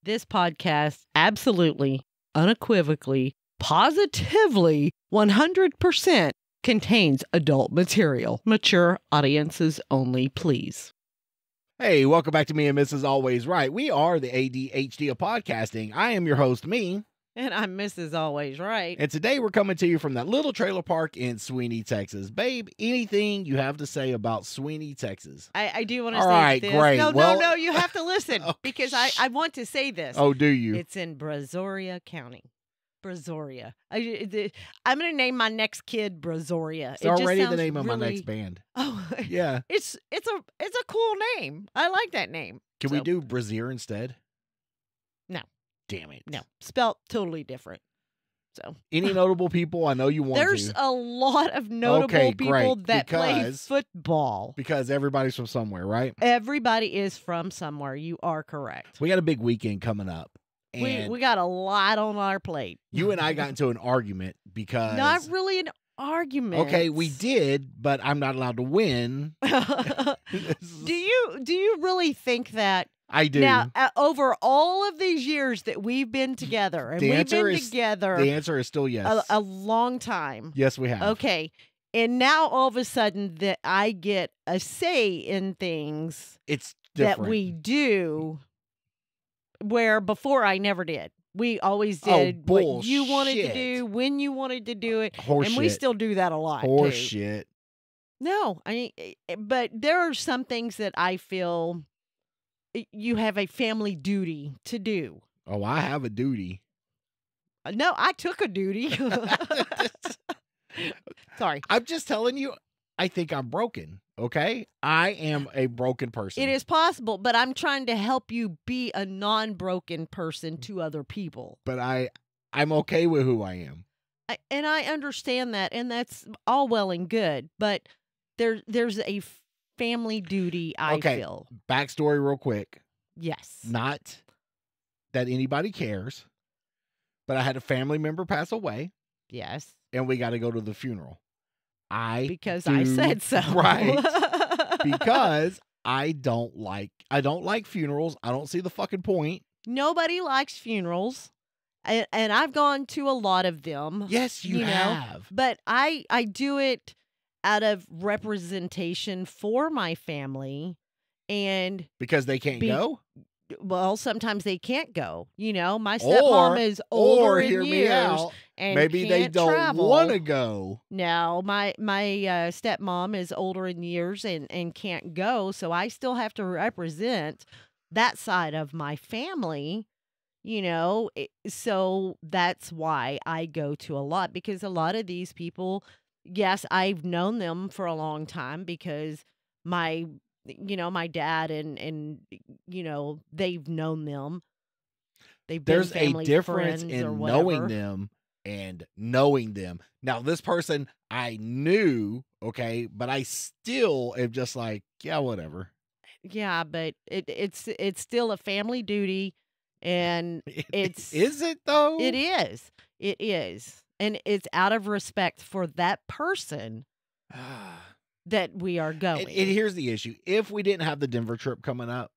this podcast absolutely, unequivocally, positively, 100% contains adult material. Mature audiences only, please. Hey, welcome back to Me and Mrs. Always Right. We are the ADHD of podcasting. I am your host, Me. And I'm Mrs. Always Right. And today we're coming to you from that little trailer park in Sweeney, Texas. Babe, anything you have to say about Sweeney, Texas? I do want to All say right, this. great. No, you have to listen Oh, because I want to say this. Oh, do you? It's in Brazoria County. Brazoria. I'm going to name my next kid Brazoria. It's already the name of my next band. Oh, Yeah. It's a cool name. I like that name. Can we do Brazier instead? No. Damn it. No, spelt totally different. So Any notable people? I know you want there's to. a lot of notable Okay, people great, that play because- football. Because everybody's from somewhere, right? Everybody is from somewhere. You are correct. We got a big weekend coming up. And We got a lot on our plate. you and I got into an argument because... Not really an argument. Okay, we did, but I'm not allowed to win. Do you really think that? I do. Now, over all of these years that we've been together, and The we've answer been is- together The answer is still yes. a long time. Yes, we have. Okay. And now all of a sudden that I get a say in things It's different. that we do where before I never did. We always Oh, did what you wanted to bullshit. do, when you wanted to do it. Horse and we shit. still do that a lot. Horse too. shit. No, I mean, but there are some things that I feel you have a family duty to do. Oh, I have a duty. No, I took a duty. Sorry. I'm just telling you, I think I'm broken. Okay? I am a broken person. It is possible, but I'm trying to help you be a non-broken person to other people. But I'm okay with who I am. And I understand that, and that's all well and good, but there's a family duty, I Okay. feel. Backstory real quick. Yes. Not that anybody cares, but I had a family member pass away, Yes. and we got to go to the funeral. Because I do- said so. Right. Because I don't like funerals. I don't see the fucking point. Nobody likes funerals, and I've gone to a lot of them. Yes, you know, have. But I do it out of representation for my family, and Because they can't go? well, sometimes they can't go. You know, my stepmom is older Or in hear years, me out. and Maybe they can't don't travel. want to go. No, my stepmom is older in years and can't go, so I still have to represent that side of my family, you know. So that's why I go to a lot, because a lot of these people, yes, I've known them for a long time because my dad and they've known them. They've been There's a family difference friends or in whatever. knowing them and knowing them. Now, this person I knew, okay, but I still am just like, yeah, whatever. Yeah, but it's still a family duty, and it's Is it though? It is. It is. And it's out of respect for that person that we are going. And here's the issue. If we didn't have the Denver trip coming up,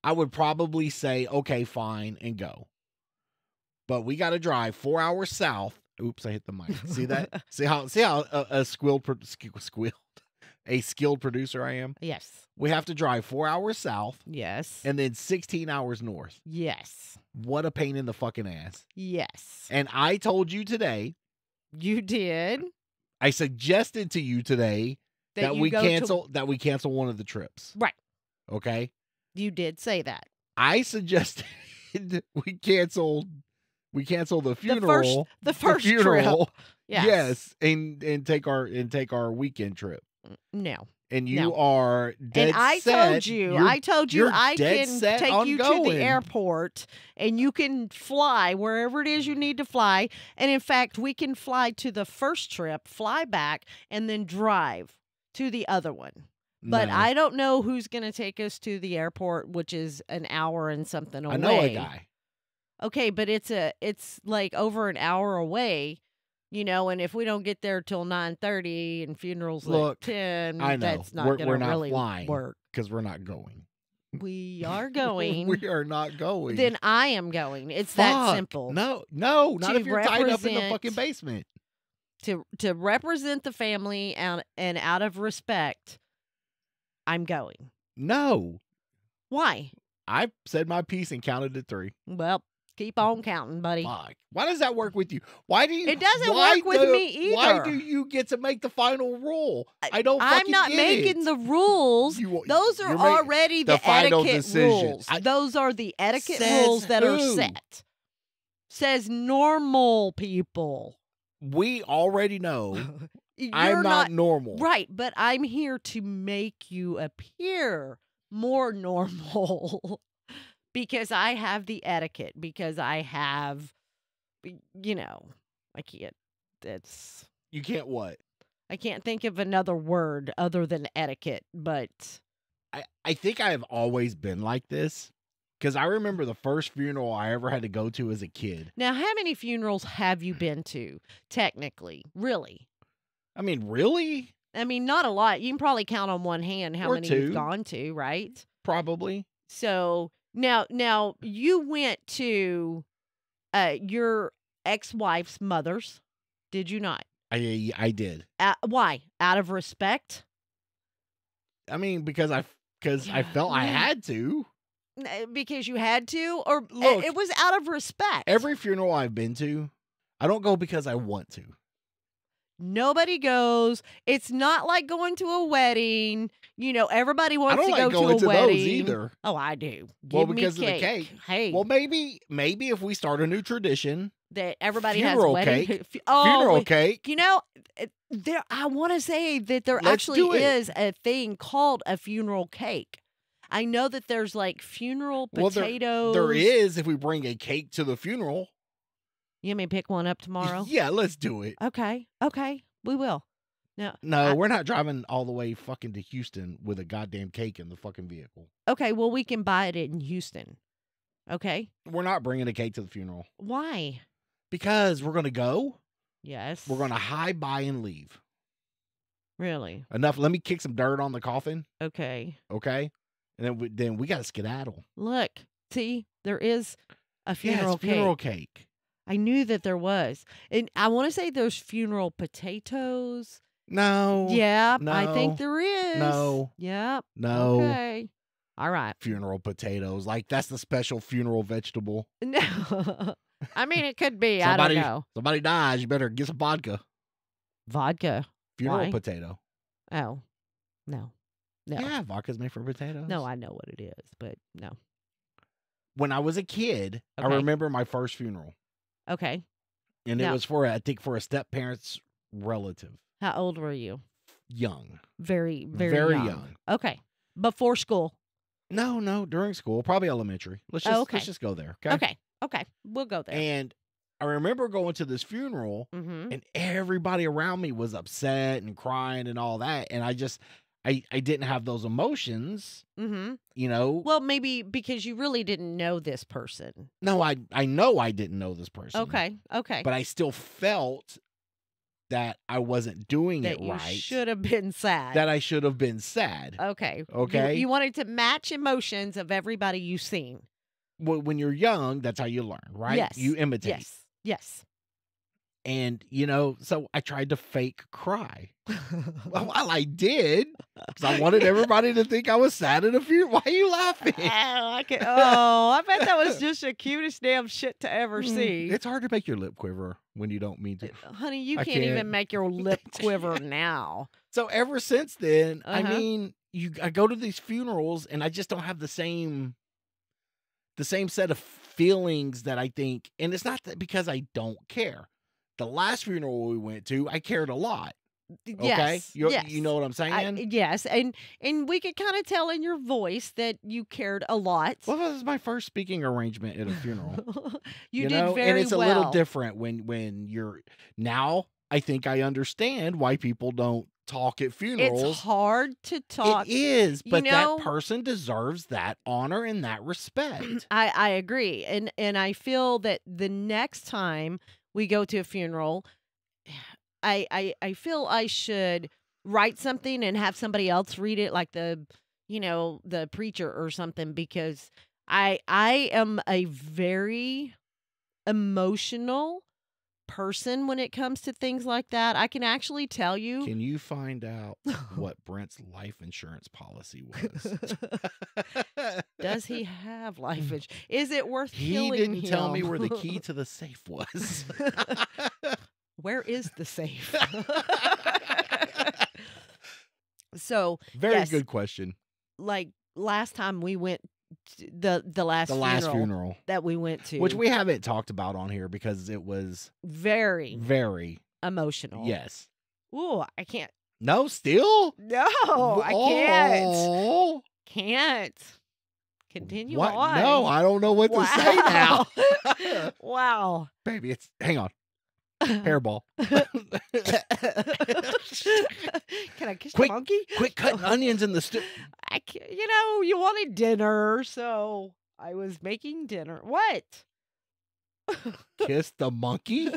I would probably say, okay, fine, and go. But we got to drive 4 hours south. Oops, I hit the mic. See that? see how a skilled producer I am? Yes. We have to drive 4 hours south Yes. and then 16 hours north. Yes. What a pain in the fucking ass. Yes. And I told you today, You did. I suggested to you today that you we go to- cancel one of the trips. Right. Okay? You did say that. I suggested we cancel the funeral. The first funeral. trip. Yes. Yes, and take our weekend trip. No. And you No. are dead And I set. told you you're I dead can set take on you to going. the airport and you can fly wherever it is you need to fly. And in fact, we can fly to the first trip, fly back, and then drive to the other one. But No. I don't know who's going to take us to the airport, which is an hour and something away. I know a guy. Okay, but it's like over an hour away. You know, and if we don't get there till 9:30 and funerals Look, at 10, I know. that's not We're going to not really flying. work. Because we're not going. we are going, We are not going. then I am going. It's that Fuck. simple. No, not To if you're tied up in the represent- fucking basement. To represent the family and out of respect, I'm going. No. Why? I said my piece and counted to 3. Well, keep on counting, buddy. Fuck. Why does that work with you? Why do you? It doesn't why work with me Why either. do you get to make the final rule? I don't. I'm fucking not get making it. the rules. You- Those are you're making already the the final etiquette decision. rules. Those are the etiquette Says rules that are who? set. Says normal people. We already know You're I'm not normal. right, but I'm here to make you appear more normal because I have the etiquette, because I have, I can't, You can't what? I can't think of another word other than etiquette, but I think I have always been like this because I remember the first funeral I ever had to go to as a kid. now how many funerals have you been to, technically? Really? I mean, really? I mean, not a lot. You can probably count on one hand how Or many 2. you've gone to, right? Probably. So now you went to your ex-wife's mother's, did you not? I did. Why? Out of respect? I mean, because I felt I Yeah. had to. Because you had to, or Look, it was out of respect? Every funeral I've been to, I don't go because I want to. Nobody goes. It's not like going to a wedding. Everybody I wants don't to like go going to to a wedding. those either. Oh, I do. Well, Give me because of the cake. Hey, Well, maybe if we start a new tradition, that everybody funeral has wedding. cake. Oh, funeral cake. There. I want to say that there Let's actually do it. is a thing called a funeral cake. I know that there's like funeral Well, potatoes. there is if we bring a cake to the funeral. You want me to pick one up tomorrow? Yeah, let's do it. Okay, we will. No, No, we're not driving all the way fucking to Houston with a goddamn cake in the fucking vehicle. okay. Well, we can buy it in Houston. Okay, We're not bringing a cake to the funeral why? because we're going to go. Yes, We're going to hi, bye, and leave. really. Enough. Let me kick some dirt on the coffin, Okay, okay? And then we got to skedaddle. look, see, there is a Yes, funeral funeral cake. cake. I knew that there was, and I want to say there's funeral potatoes. No. Yeah, I no, think there is. no, Yep. No. Okay. All right. Funeral potatoes. Like, that's the special funeral vegetable. No. I mean, it could be. I don't know. Somebody dies, you better get some vodka. Vodka. Funeral Why? potato. Oh, no. No. Yeah, vodka's made for potatoes. No, I know what it is, but no. When I was a kid, I Okay. remember my first funeral. Okay. And Now- it was for a step parent's relative. How old were you? Young. Very, very, Very young. young. Okay. Before school. No, during school, probably elementary. Let's Oh, just okay. let's just go there. Okay. Okay. We'll go there. And I remember going to this funeral Mm-hmm. and everybody around me was upset and crying and all that. And I didn't have those emotions, Mm-hmm. you know. Well, maybe because you really didn't know this person. No, I know I didn't know this person. Okay. Okay. But I still felt that I wasn't doing that it you right. should have been sad. That I should have been sad. Okay. Okay. You wanted to match emotions of everybody you've seen. When you're young, that's how you learn, right? Yes. You imitate. Yes. Yes. And, so I tried to fake cry. Well, I did, because I wanted everybody to think I was sad at a funeral. Why are you laughing? I bet that was just the cutest damn shit to ever see. It's hard to make your lip quiver when you don't mean to. Honey, you I can't even can't. make your lip quiver now. So ever since then, I Uh-huh. mean, I go to these funerals and I just don't have the same set of feelings that I think, and it's not that because I don't care. The last funeral we went to, I cared a lot. Okay, Yes. you know what I'm saying? Yes, and we could kind of tell in your voice that you cared a lot. Well, this is my first speaking arrangement at a funeral. you did very and it's well. a little different when you're now. I think I understand why people don't talk at funerals. It's hard to talk. It is, You but know- that person deserves that honor and that respect. I agree, and I feel that the next time we go to a funeral, I feel I should write something and have somebody else read it, like the the preacher or something, because I am a very emotional person when it comes to things like that. I can actually tell you. Can you find out what Brent's life insurance policy was? Does he have life insurance? Is it worth He killing didn't tell me him? where the key to the safe was. Where is the safe? So Very yes, good question. like last time we went to the last Funeral that we went to, which we haven't talked about on here because it was very emotional. Yes. Ooh, I can't. No, still? No, I can't. Oh. Can't. Continue What? on. No, I don't know what to say now. Wow. Baby, hang on. Hairball. Can I kiss Quick, the monkey? Quit cutting onions in the stew. I can't, you wanted dinner, so I was making dinner. What? Kiss the monkey?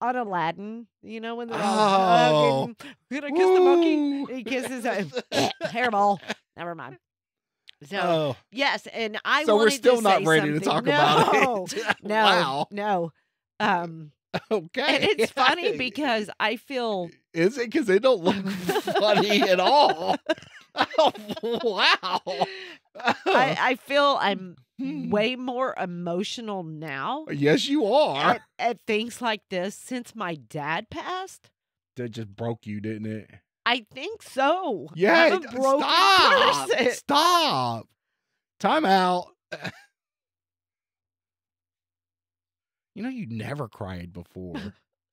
On Aladdin, when they're Oh. all hugging. Gonna kiss the monkey. Ooh. He kisses a hairball. Never mind. So Oh, yes, and I so we're wanted still to not say ready to something. talk No, about it. No, Wow. no. Okay. And it's funny because I feel Is it? Because they don't look funny at all. Oh, wow. I feel I'm way more emotional now Yes, you are. at things like this since my dad passed. That just broke you, didn't it? I think so. Yeah. I'm a broken Stop. person. Stop. Time out. You never cried before.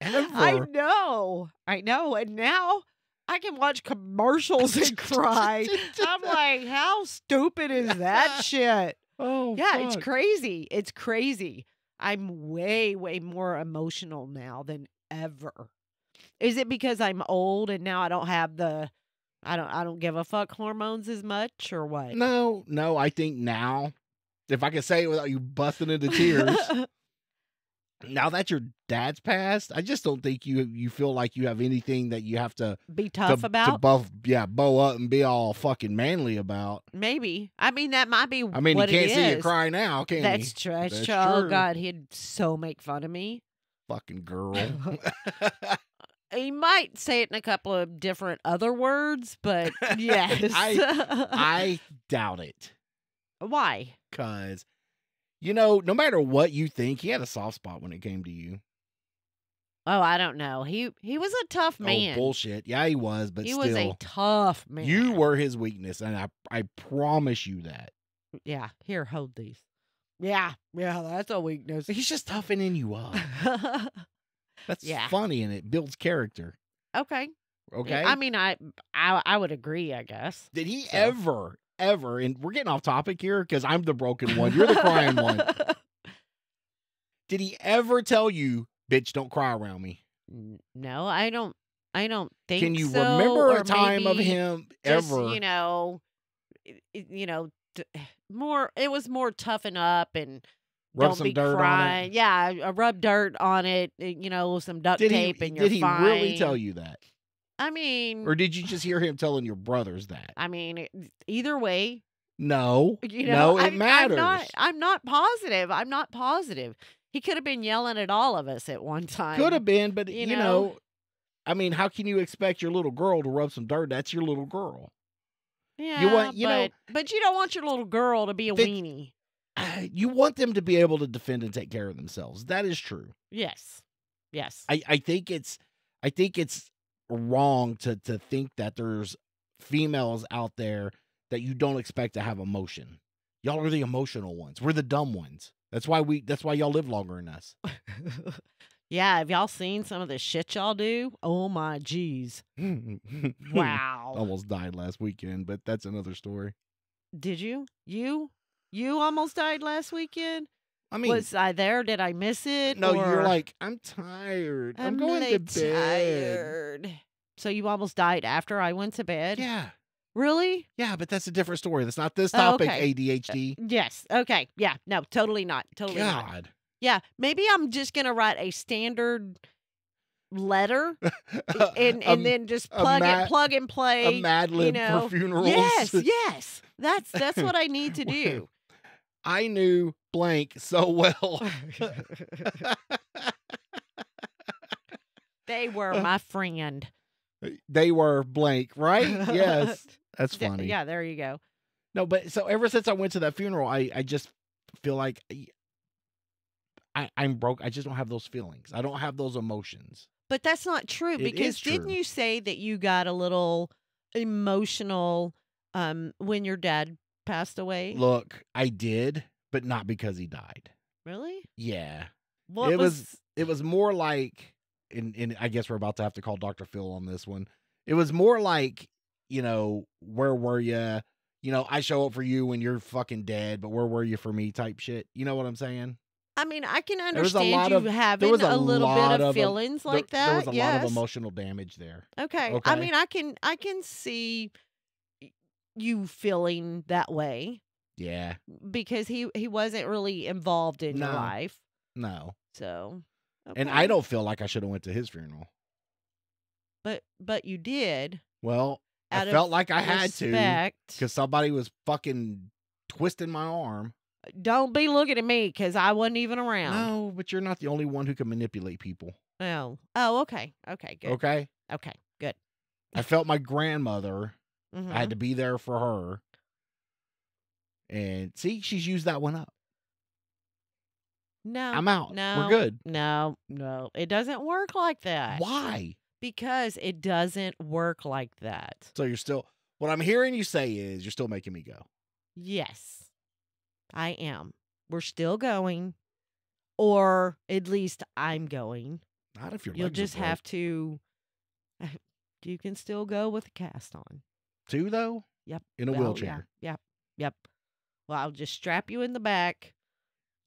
Ever. I know. And now I can watch commercials and cry. I'm like, how stupid is that shit? Oh, Yeah, it's fuck. crazy. It's crazy. I'm way, way more emotional now than ever. Is it because I'm old and now I don't have I don't give a fuck hormones as much, or what? No, I think now, if I can say it without you busting into tears, now that your dad's passed, I just don't think you feel like you have anything that you have to Be tough to about? bow up and be all fucking manly about. Maybe. I mean, that might be I mean, what he can't it see you is. cry now, can That's he? true. That's That's true. Oh, true. God, he'd so make fun of me. Fucking girl. He might say it in a couple of different other words, but yes. I doubt it. Why? Because, no matter what you think, he had a soft spot when it came to you. Oh, I don't know. He was a tough man. Oh, bullshit. Yeah, he was, but He still. was a tough man. You were his weakness, and I promise you that. Yeah. Here, hold these. Yeah. Yeah, that's a weakness. He's just toughening you up. That's Yeah. funny, and it builds character. Okay. Okay? I mean, I would agree, I guess. Did he So. ever, and we're getting off topic here because I'm the broken one. You're the crying one. Did he ever tell you, bitch, don't cry around me? No, I don't think Can you so, remember or a time of maybe him just, ever? it was more toughen up and Rub don't some be dirt on it? crying. Yeah, rub dirt on it, some duct tape, and you're Did he fine. really tell you that? I mean, Or did you just hear him telling your brothers that? either way, No. no, it matters. I'm not positive. I'm not positive. He could have been yelling at all of us at one time. Could have been, but you know? how can you expect your little girl to rub some dirt? That's your little girl. Yeah, but you don't want your little girl to be a That- weenie. You want them to be able to defend and take care of themselves. That is true. Yes. I think it's wrong to think that there's females out there that you don't expect to have emotion. Y'all are the emotional ones. We're the dumb ones. That's why y'all live longer than us. Yeah, have y'all seen some of the shit y'all do? Oh my geez. Wow. Almost died last weekend, but that's another story. Did you? You almost died last weekend? I mean, Was I there? Did I miss it? no, you're Or like, I'm tired. I'm going to really bed. tired. So you almost died after I went to bed? Yeah. Really? Yeah, but that's a different story. That's not this Oh, topic, okay. ADHD. Yes. Okay. Yeah. No, totally not. Totally not. God. Yeah. Maybe I'm just going to write a standard letter A- and then just a ma- plug and a play. Mad Lib know. for funerals. Yes. That's what I need to do. I knew blank so well. They were my friend. They were blank, right? Yes. That's funny. Yeah, there you go. No, but so ever since I went to that funeral, I just feel like I'm broke. I just don't have those feelings. I don't have those emotions. But that's not true It because is didn't true. you say that you got a little emotional when your dad passed away? Look, I did, but not because he died. Really? Yeah. What It was more like, and I guess we're about to have to call Dr. Phil on this one. It was more like, where were you? I show up for you when you're fucking dead, but where were you for me type shit. You know what I'm saying? I mean, I can There was a understand lot you of- having was a little lot bit of of em- feelings like that. There was a lot yes. of emotional damage there. Okay. Okay. I mean, I can see you feeling that way Yeah. because he wasn't really involved in your No. life. No. So, And okay. I don't feel like I should have went to his funeral. But you did. Well, Out I of felt like I had to respect. because somebody was fucking twisting my arm. Don't be looking at me because I wasn't even around. No, but you're not the only one who can manipulate people. Oh. Oh, okay. Okay, good. Okay? Okay, good. I felt my grandmother. Mhm. I had to be there for her. And see, she's used that one up. No. I'm out. No. We're good. No. It doesn't work like that. Why? Because it doesn't work like that. So you're still, what I'm hearing you say is you're still making me go. Yes, I am. We're still going. Or at least I'm going. Not if your You'll legs are just broke. have to. You can still go with a cast on. Two, though? Yep. In a Well, wheelchair. Yeah. Yep. Well, I'll just strap you in the back,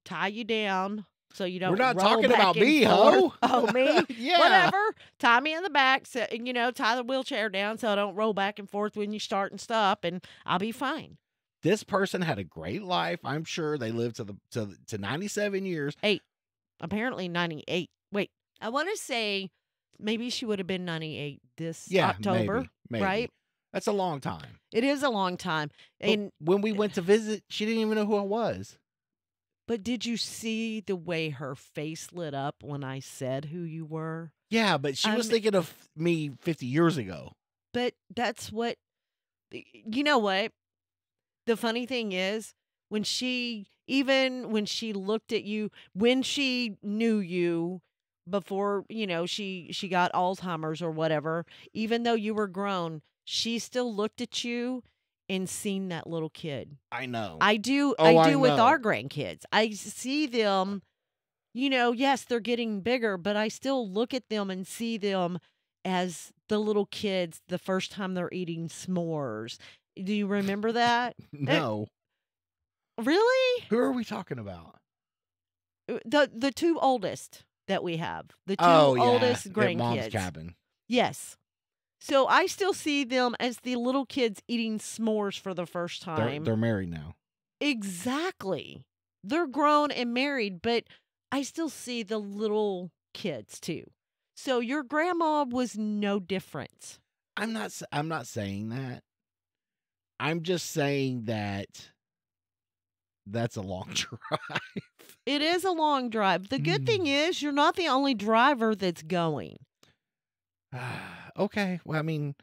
tie you down so you don't. We're not roll talking back about and me, forth. ho. Oh, me? Yeah. Whatever. Tie me in the back, so tie the wheelchair down so I don't roll back and forth when you start and stop, and I'll be fine. This person had a great life. I'm sure they lived to 97 years. Apparently 98. Wait, I want to say maybe she would have been 98 this Yeah, October, maybe. right? That's a long time. It is a long time. But And when we went to visit, she didn't even know who I was. but did you see the way her face lit up when I said who you were? Yeah, but she was thinking of me 50 years ago. But that's what, you know what? The funny thing is, when she looked at you, when she knew you before, she got Alzheimer's or whatever, even though you were grown, she still looked at you and seen that little kid. I know. I do Oh, I with know. our grandkids. I see them, yes, they're getting bigger, but I still look at them and see them as the little kids the first time they're eating s'mores. Do you remember that? No. Really? Who are we talking about? The two oldest that we have. The two Oh, yeah. oldest At grandkids. Mom's cabin. Yes. So I still see them as the little kids eating s'mores for the first They're, time. they're married now. Exactly. They're grown and married, but I still see the little kids too. So your grandma was no different. I'm not saying that. I'm just saying that that's a long drive. It is a long drive. The good thing is you're not the only driver that's going. Okay. Well, I mean,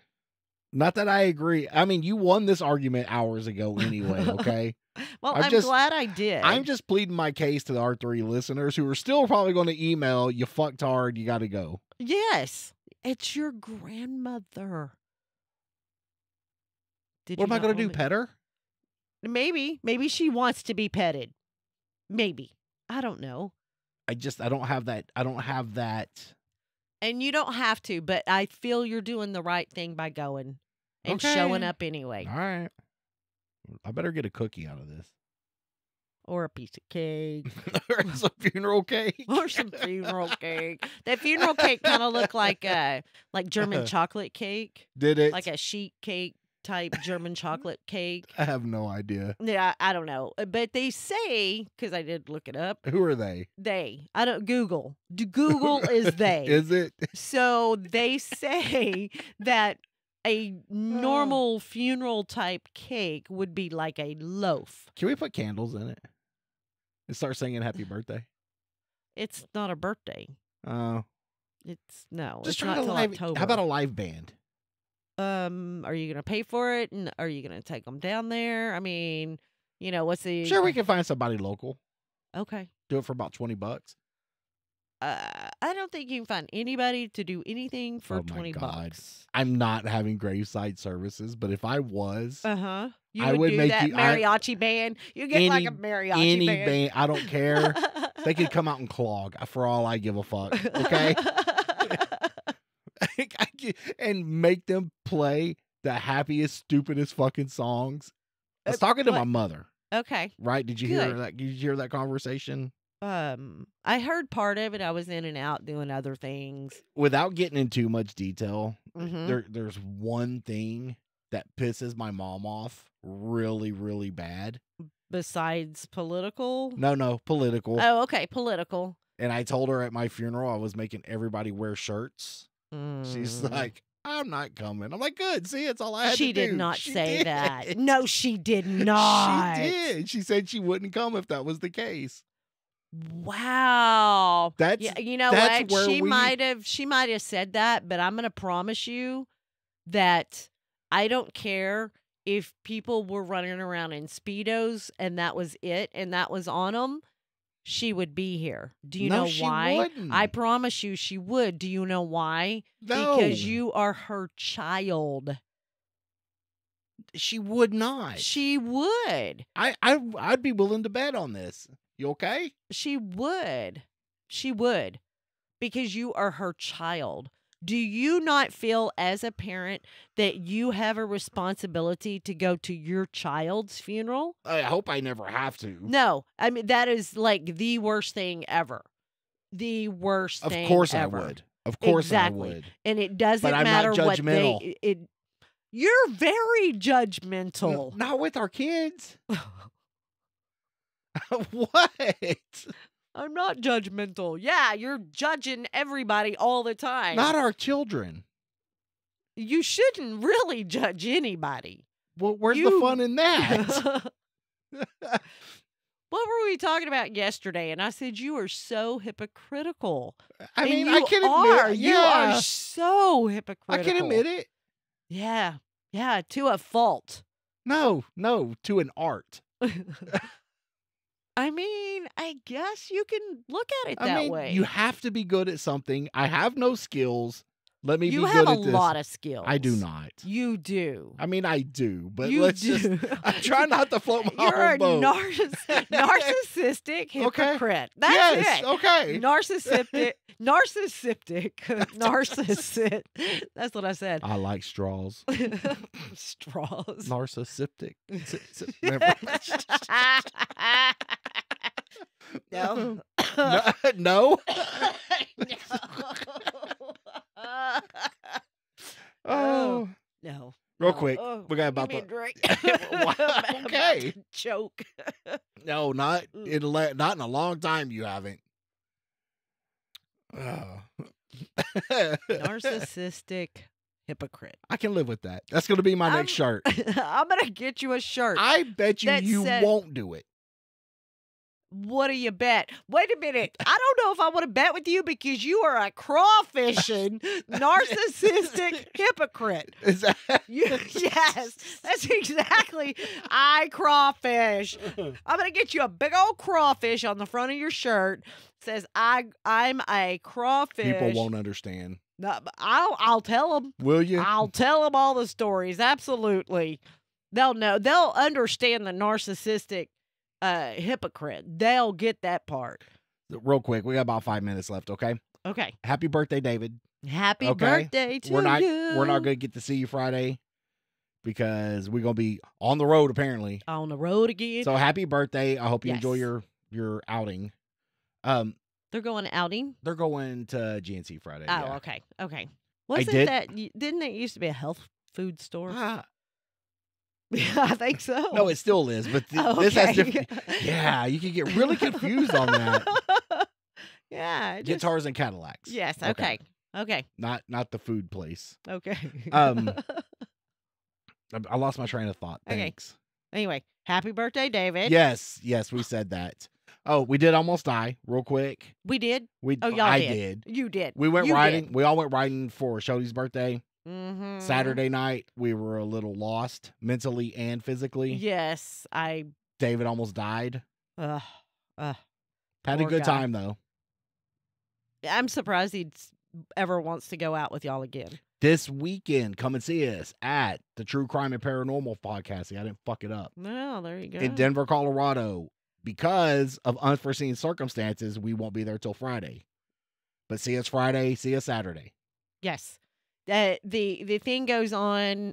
not that I agree. I mean, you won this argument hours ago anyway, okay? Well, I'm I'm just- glad I did. I'm just pleading my case to our three listeners who are still probably going to email, you fucked hard, you got to go. Yes. It's your grandmother. What am I going to do, pet her? Maybe she wants to be petted. Maybe. I don't know. I don't have that. And you don't have to, but I feel you're doing the right thing by going and showing Okay. up anyway. All right. I better get a cookie out of this. Or a piece of cake. Or some funeral cake. Or some funeral cake. That funeral cake kind of looked like German chocolate cake. Did it? Like a sheet cake type German chocolate cake. I have no idea. Yeah, I don't know. But they say, because I did look it up, Who are they? I don't, Google. Google is they. Is it? So they say that a normal funeral type cake would be like a loaf. Can we put candles in it and start singing happy birthday? It's not a birthday. Oh. It's no. Just it's try not to till live. October. How about a live band? Are you gonna pay for it, and are you gonna take them down there? I mean, what's the? Sure, we can find somebody local. Okay. Do it for about $20. I don't think you can find anybody to do anything for Oh my $20. God. I'm not having graveside services, but if I was, You I would would do make that you- mariachi band. You get like a mariachi any band. band, I don't care. They could come out and clog for all I give a fuck. Okay. And make them play the happiest, stupidest fucking songs. I was talking to my mother. Okay. Right? Did you hear Good. that? Did you hear that conversation? I heard part of it. I was in and out doing other things. Without getting into much detail, Mhm. there's one thing that pisses my mom off really, really bad. Besides political. No, political. Oh, okay, political. And I told her at my funeral I was making everybody wear shirts. She's Mm. like, I'm not coming. I'm like, good. See, it's all I had to do. She did not She say did. that. No, she did not. She did. She said she wouldn't come if that was the case. Wow. That's Yeah, you know that's what? where She we- might have said that, but I'm going to promise you that I don't care if people were running around in Speedos and that was it and that was on them. She would be here. Do you No, know she why? wouldn't. I promise you she would. Do you know why? No. Because you are her child. She would not. She would. I'd be willing to bet on this. You okay? She would. She would. Because you are her child. Do you not feel as a parent that you have a responsibility to go to your child's funeral? I hope I never have to. No. I mean, that is like the worst thing ever. The worst Of thing course ever. I would. Of course Exactly. I would. And it doesn't But I'm not matter what judgmental. you're very judgmental. Not with our kids. What? I'm not judgmental. Yeah, you're judging everybody all the time. Not our children. You shouldn't really judge anybody. Well, where's the fun in that? What were we talking about yesterday? And I said, you are so hypocritical. I And mean, you I can are. admit. You Yeah, are so I hypocritical. can admit it. Yeah. Yeah, to a fault. No, to an art. I mean, I guess you can look at it that I mean, way. you have to be good at something. I have no skills. Let me You be have good a at this. lot of skills. I do not. You do. I mean, I do, but You let's do. just. I'm trying not to float my You're a own boat. narcissistic hypocrite. That's yes. it. Okay. Narcissistic. Narcissist. That's what I said. I like straws. Straws. Narcissistic. Remember? No. No. Oh. No. Real No. quick, Oh, we got about give me a drink. Wow, I'm about okay. to choke. No, not not in a long time. You haven't. Oh. Narcissistic hypocrite. I can live with that. That's going to be my next shirt. I'm gonna get you a shirt. I bet you that you said- won't do it. What do you bet? Wait a minute. I don't know if I want to bet with you because you are a crawfishing, narcissistic hypocrite. Is that? Yes, that's exactly. I crawfish. I'm gonna get you a big old crawfish on the front of your shirt. Says I'm a crawfish. People won't understand. No, but I'll tell them. Will you? I'll tell them all the stories. Absolutely, they'll know. They'll understand the narcissistic hypocrite. They'll get that part. Real quick, we got about 5 minutes left. Okay. Okay. Happy birthday, David. Happy Okay. birthday to We're not you. going to get to see you Friday because we're going to be on the road apparently. On the road again. So happy birthday. I hope you enjoy Yes. your outing. They're going outing. They're going to GNC Friday. Oh, yeah. okay. Okay. Wasn't did- that? Didn't it used to be a health food store? Ah, Yeah, I think so. No, it still is, but Oh, this has okay. different. Yeah, you can get really confused on that. Yeah. it just- Guitars and Cadillacs. Yes. Okay. Okay. Not the food place. Okay. I lost my train of thought. Okay. Thanks. Anyway, happy birthday, David. Yes, we said that. Oh, we did almost die real quick. We did. We Oh, y'all I did. You did. We went You riding. did. We all went riding for Shody's birthday. Mm-hmm. Saturday night, we were a little lost mentally and physically. Yes, David almost died. uh, Had a poor good guy. time though. I'm surprised he ever wants to go out with y'all again. This weekend, come and see us at the True Crime and Paranormal podcast. See, I didn't fuck it up. No, there you go. In Denver, Colorado. Because of unforeseen circumstances, we won't be there till Friday. But see us Friday, see us Saturday. Yes. The thing goes on.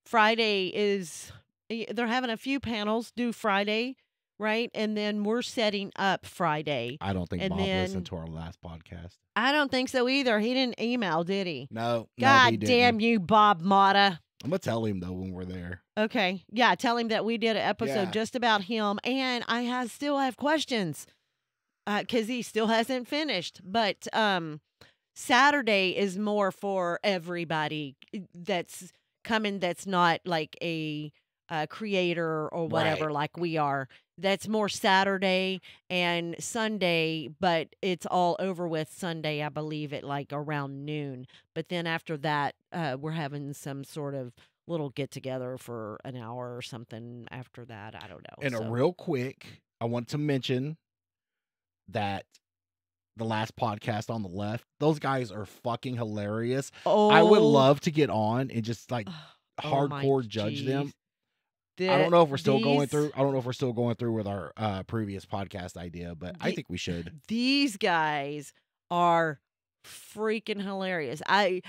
Friday is they're having a few panels due Friday, right? And then we're setting up Friday. I don't think And Bob then- listened to our last podcast. I don't think so either. He didn't email, did he? No. God damn you, Bob Motta. I'm going to tell him, though, when we're there. Okay. Yeah, tell him that we did an episode Yeah. just about him, and I still have questions because he still hasn't finished. But Saturday is more for everybody that's coming that's not like a creator or whatever Right. like we are. That's more Saturday and Sunday, but it's all over with Sunday, I believe, at like around noon. But then after that, we're having some sort of little get together for an hour or something after that. I don't know. And So- a real quick, I want to mention that the last podcast on the left, those guys are fucking hilarious. I would Oh, love to get on and just like oh my hardcore judge them. geez. I don't know if we're still going These- through. I don't know if we're still going through with our previous podcast idea, but I The- think we should. These guys are freaking hilarious. I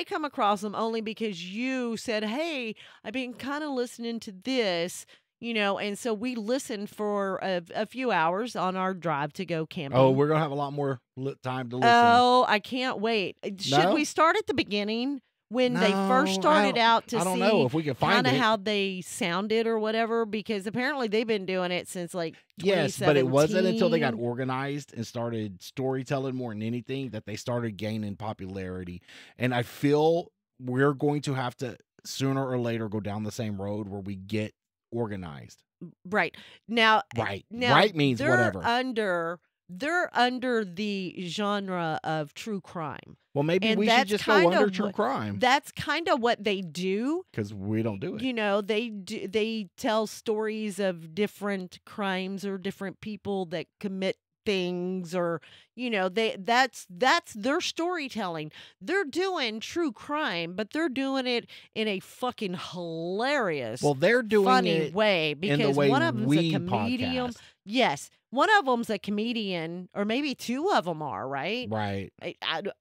come across them only because you said, "Hey, I've been kind of listening to this." And so we listened for a few hours on our drive to go camping. Oh, we're gonna have a lot more time to listen. Oh, I can't wait. Should No? we start at the beginning when they first No, started out to I don't see know if we can find kind of it. how they sounded or whatever? Because apparently they've been doing it since like Yes, but it wasn't until they got 2017. organized and started storytelling more than anything that they started gaining popularity. And I feel we're going to have to sooner or later go down the same road where we get organized. Right. Now, Right. now Right means they're whatever. They're under the genre of true crime. Well, maybe and we should that's just go kinda under true what- crime That's kind of what they do. because we don't do it. They tell stories of different crimes or different people that commit things, or that's their storytelling. They're doing true crime, but they're doing it in a fucking hilarious, Well, they're doing funny it way in the because way one of them's we a comedian. podcast. Yes, one of them's a comedian, or maybe two of them are, right? Right.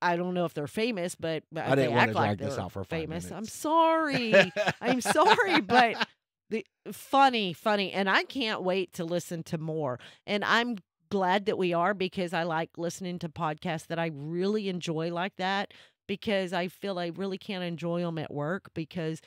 I don't know if they're famous, but I they didn't wanna act like drag this they're out for 5 famous. I'm minutes. sorry. I'm sorry, but the funny, and I can't wait to listen to more. And I'm glad that we are, because I like listening to podcasts that I really enjoy like that, because I feel I really can't enjoy them at work because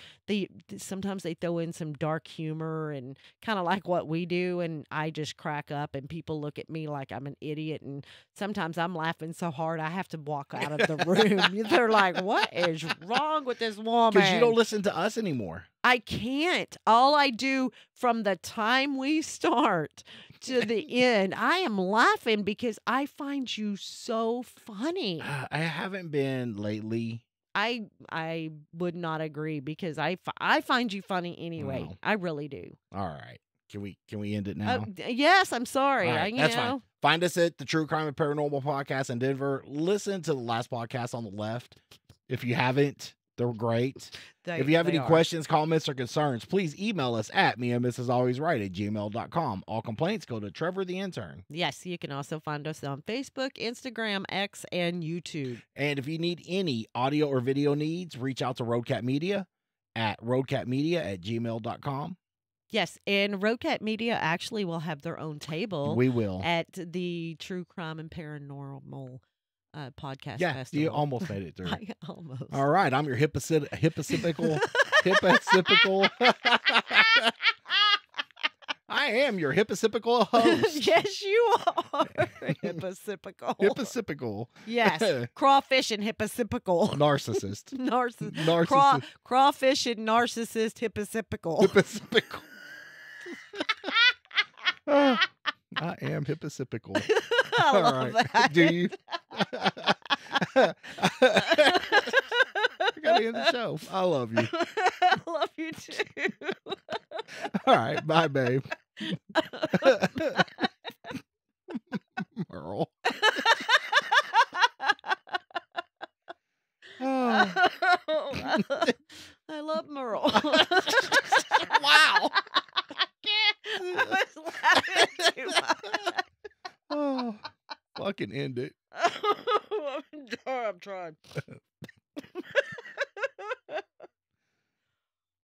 sometimes they throw in some dark humor and kind of like what we do, and I just crack up and people look at me like I'm an idiot, and sometimes I'm laughing so hard I have to walk out of the room. They're like, "What is wrong with this woman?" Because you don't listen to us anymore. I can't. All I do from the time we start to the end, I am laughing because I find you so funny. I haven't been lately. I would not agree, because I find you funny anyway. Wow. I really do. All right. Can we end it now? Yes, I'm sorry. All right, you that's know. fine. Find us at the True Crime and Paranormal Podcast in Denver. Listen to the last podcast on the left. If you haven't, they're great. If you have any questions, comments, or concerns, please email us at meandmrsalwaysright@gmail.com. All complaints go to Trevor the Intern. Yes, you can also find us on Facebook, Instagram, X, and YouTube. And if you need any audio or video needs, reach out to Roadcat Media at roadcatmedia@gmail.com. Yes, and Roadcat Media actually will have their own table We will. at the True Crime and Paranormal podcast Yeah, festival. you almost made it through. I almost. All right, I'm your hippocytical Hippocypical. I am your hippocypical host. Yes, you are. Hippocypical. Hippocypical. Yes. Crawfish and hippocypical. Narcissist. Narcissist. Crawfish and narcissist hippocypical. Hippocypical. I am hippocypical. I All love right. that. Do you? We gotta end the show. I love you. I love you too. All right. Bye, babe. Merle. Oh. I love Merle. Wow. I was laughing too much. Oh, fucking end it. I'm trying.